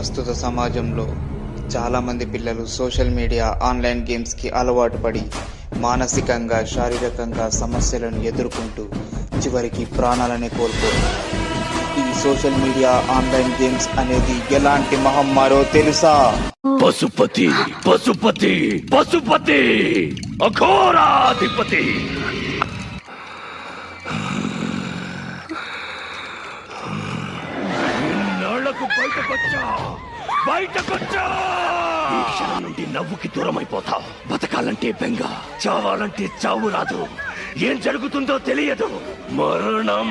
ప్రస్తుత సమాజంలో చాలామంది పిల్లలు సోషల్ మీడియా ఆన్లైన్ గేమ్స్కి అలవాటు పడి మానసికంగా శారీరకంగా సమస్యలను ఎదుర్కొంటూ చివరికి ప్రాణాలనే కోల్పోతున్నారు. ఈ సోషల్ మీడియా ఆన్లైన్ గేమ్స్ అనేది ఎలాంటి మహమ్మారో తెలుసా? పశుపతి పశుపతి పశుపతి అఘోరాధిపతి. ఇన్నాళ్లకు బయటకొచ్చా. ఈ క్షణం నుండి నవ్వుకి దూరం అయిపోతావు. బతకాలంటే బెంగ, చావాలంటే చావు రాదు. ఏం జరుగుతుందో తెలియదు. మరణం.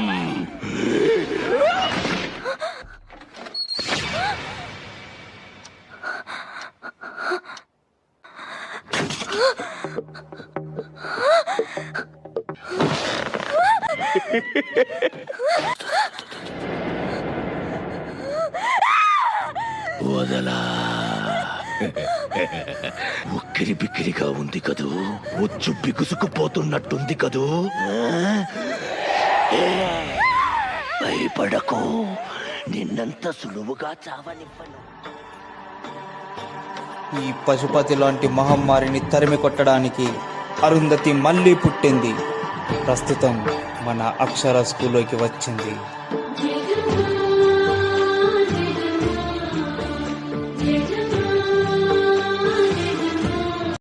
వదలా. ఉక్కిరి బిక్కిరిగా ఉంది కదూ, ఉచ్చు బిగుసుకుపోతున్నట్టుంది కదూ. భయపడకు, నిన్నంత సులువుగా చావనివ్వను. ఈ పశుపతి లాంటి మహమ్మారిని తరిమి కొట్టడానికి అరుంధతి మళ్ళీ పుట్టింది. ప్రస్తుతం మన అక్షర స్కూల్లోకి వచ్చింది.